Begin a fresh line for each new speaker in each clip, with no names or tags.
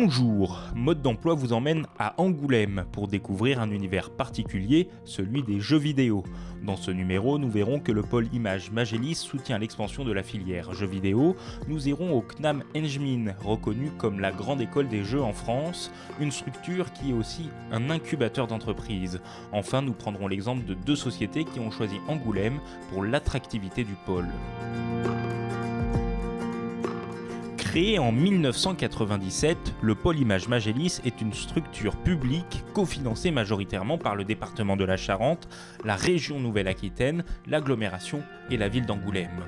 Bonjour, Mode d'emploi vous emmène à Angoulême pour découvrir un univers particulier, celui des jeux vidéo. Dans ce numéro, nous verrons que le pôle Image Magélis soutient l'expansion de la filière jeux vidéo. Nous irons au CNAM Engmin, reconnu comme la grande école des jeux en France, une structure qui est aussi un incubateur d'entreprises. Enfin, nous prendrons l'exemple de deux sociétés qui ont choisi Angoulême pour l'attractivité du pôle. Créé en 1997, le pôle Image Magélis est une structure publique cofinancée majoritairement par le département de la Charente, la région Nouvelle-Aquitaine, l'agglomération et la ville d'Angoulême.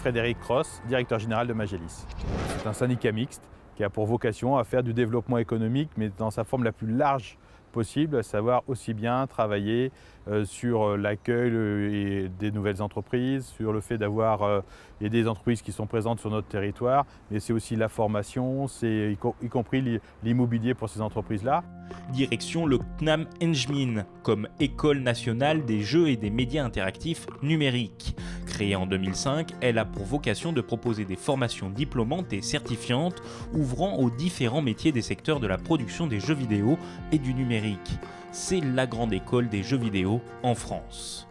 Frédéric Cross, directeur général de Magélis. C'est un syndicat mixte qui a pour vocation à faire du développement économique, mais dans sa forme la plus large possible, à savoir aussi bien travailler sur l'accueil des nouvelles entreprises, sur le fait d'avoir des entreprises qui sont présentes sur notre territoire, mais c'est aussi la formation, c'est y compris l'immobilier pour ces entreprises-là.
Direction le CNAM Engmin, comme École nationale des jeux et des médias interactifs numériques. Créée en 2005, elle a pour vocation de proposer des formations diplômantes et certifiantes ouvrant aux différents métiers des secteurs de la production des jeux vidéo et du numérique. C'est la grande école des jeux vidéo en France.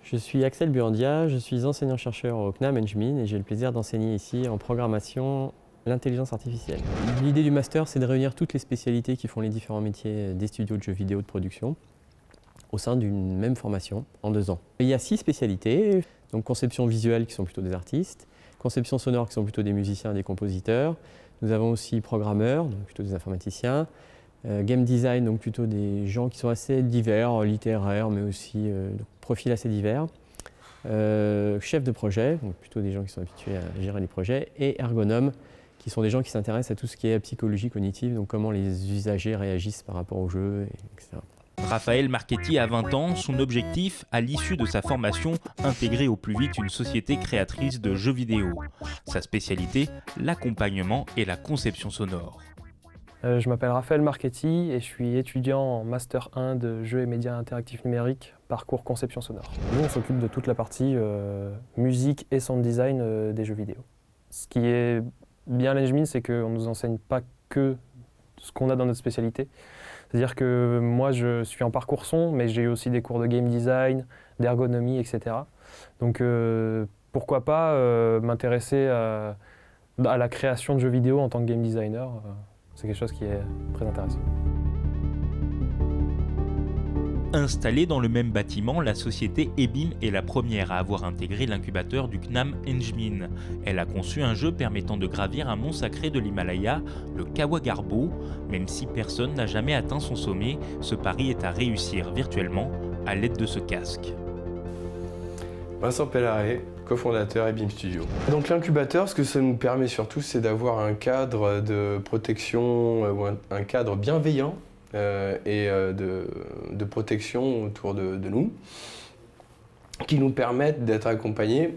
Je suis Axel Buandia, je suis enseignant-chercheur au CNAM Engmin et j'ai le plaisir d'enseigner ici en programmation l'intelligence artificielle. L'idée du master, c'est de réunir toutes les spécialités qui font les différents métiers des studios de jeux vidéo de production au sein d'une même formation en 2 ans. Il y a 6 spécialités, donc conception visuelle qui sont plutôt des artistes, conception sonore qui sont plutôt des musiciens et des compositeurs, nous avons aussi programmeurs, donc plutôt des informaticiens, game design, donc plutôt des gens qui sont assez divers, littéraires, mais aussi profils assez divers. Chef de projet, donc plutôt des gens qui sont habitués à gérer les projets, et ergonomes, qui sont des gens qui s'intéressent à tout ce qui est psychologie cognitive, donc comment les usagers réagissent par rapport au jeu, etc.
Raphaël Marchetti a 20 ans, son objectif, à l'issue de sa formation, intégrer au plus vite une société créatrice de jeux vidéo. Sa spécialité, l'accompagnement et la conception sonore.
Je m'appelle Raphaël Marchetti et je suis étudiant en Master 1 de jeux et médias interactifs numériques, parcours conception sonore. Nous, on s'occupe de toute la partie musique et sound design des jeux vidéo. Ce qui est bien à l'Engmin, c'est qu'on ne nous enseigne pas que ce qu'on a dans notre spécialité. C'est-à-dire que moi, je suis en parcours son, mais j'ai eu aussi des cours de game design, d'ergonomie, etc. Donc pourquoi pas m'intéresser à la création de jeux vidéo en tant que game designer. C'est quelque chose qui est très intéressant.
Installée dans le même bâtiment, la société Ebim est la première à avoir intégré l'incubateur du CNAM Engmin. Elle a conçu un jeu permettant de gravir un mont sacré de l'Himalaya, le Kawagarbo. Même si personne n'a jamais atteint son sommet, ce pari est à réussir virtuellement à l'aide de ce casque.
Vincent Pellaré, cofondateur Ebim Studio. Donc l'incubateur, ce que ça nous permet surtout, c'est d'avoir un cadre de protection, un cadre bienveillant et de protection autour de nous, qui nous permettent d'être accompagnés,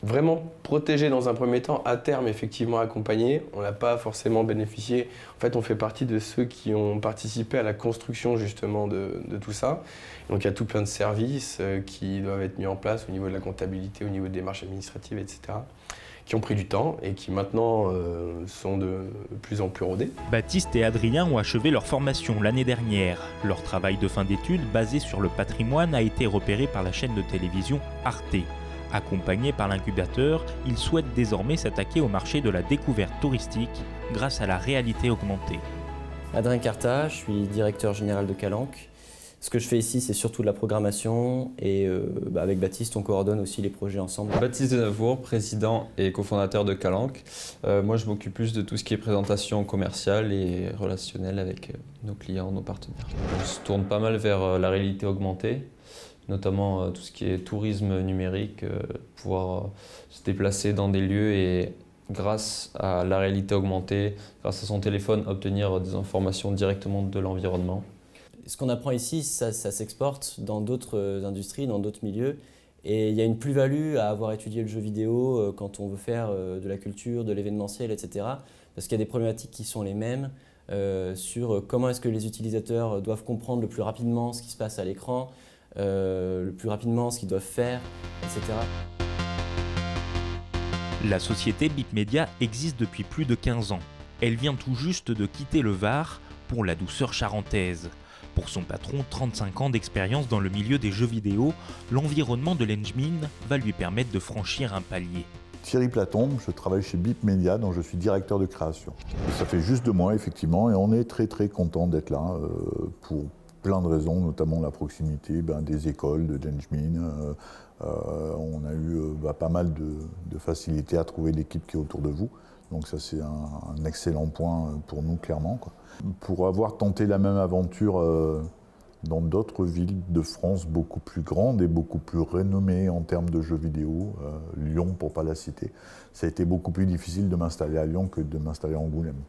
vraiment protégés dans un premier temps, à terme effectivement accompagnés. On n'a pas forcément bénéficié, en fait on fait partie de ceux qui ont participé à la construction justement de tout ça. Donc il y a tout plein de services qui doivent être mis en place au niveau de la comptabilité, au niveau des démarches administratives, etc. qui ont pris du temps et qui maintenant sont de plus en plus rodés.
Baptiste et Adrien ont achevé leur formation l'année dernière. Leur travail de fin d'études, basé sur le patrimoine, a été repéré par la chaîne de télévision Arte. Accompagnés par l'incubateur, ils souhaitent désormais s'attaquer au marché de la découverte touristique grâce à la réalité augmentée.
Adrien Carta, je suis directeur général de Calanque. Ce que je fais ici, c'est surtout de la programmation et avec Baptiste, on coordonne aussi les projets ensemble.
Baptiste Denavour, président et cofondateur de Calanque. Moi, je m'occupe plus de tout ce qui est présentation commerciale et relationnelle avec nos clients, nos partenaires. On se tourne pas mal vers la réalité augmentée, notamment tout ce qui est tourisme numérique, pouvoir se déplacer dans des lieux et grâce à la réalité augmentée, grâce à son téléphone, obtenir des informations directement de l'environnement.
Ce qu'on apprend ici, ça s'exporte dans d'autres industries, dans d'autres milieux. Et il y a une plus-value à avoir étudié le jeu vidéo quand on veut faire de la culture, de l'événementiel, etc. Parce qu'il y a des problématiques qui sont les mêmes sur comment est-ce que les utilisateurs doivent comprendre le plus rapidement ce qui se passe à l'écran, le plus rapidement ce qu'ils doivent faire, etc.
La société Bip Media existe depuis plus de 15 ans. Elle vient tout juste de quitter le Var pour la douceur charentaise. Pour son patron, 35 ans d'expérience dans le milieu des jeux vidéo, l'environnement de l'Engmin va lui permettre de franchir un palier.
Thierry Platon, je travaille chez BIP Media, dont je suis directeur de création. Et ça fait juste 2 mois, effectivement, et on est très très content d'être là pour plein de raisons, notamment la proximité des écoles de Engmin. On a eu pas mal de facilité à trouver l'équipe qui est autour de vous. Donc ça, c'est un excellent point pour nous, clairement, quoi. Pour avoir tenté la même aventure dans d'autres villes de France beaucoup plus grandes et beaucoup plus renommées en termes de jeux vidéo, Lyon pour ne pas la citer, ça a été beaucoup plus difficile de m'installer à Lyon que de m'installer à Angoulême.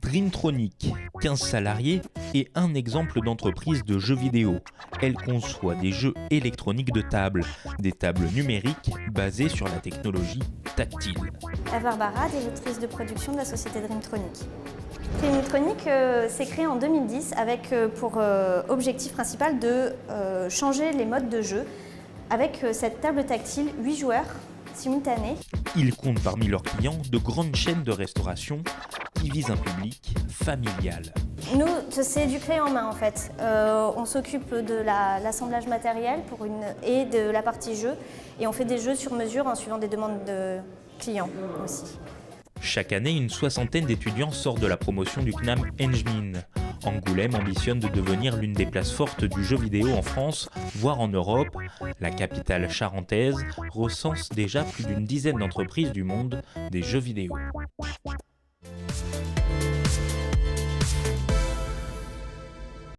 Dreamtronic, 15 salariés et un exemple d'entreprise de jeux vidéo. Elle conçoit des jeux électroniques de table, des tables numériques basées sur la technologie tactile.
Eva Barbara, directrice de production de la société Dreamtronic. Dreamtronic s'est créé en 2010 avec pour objectif principal de changer les modes de jeu avec cette table tactile 8 joueurs simultanés.
Ils comptent parmi leurs clients de grandes chaînes de restauration qui visent un public familial.
Nous, c'est du clé en main en fait. On s'occupe de l'assemblage matériel et de la partie jeu et on fait des jeux sur mesure en suivant des demandes de clients aussi.
Chaque année, une soixantaine d'étudiants sortent de la promotion du CNAM Engmin. Angoulême ambitionne de devenir l'une des places fortes du jeu vidéo en France, voire en Europe. La capitale charentaise recense déjà plus d'une dizaine d'entreprises du monde des jeux vidéo.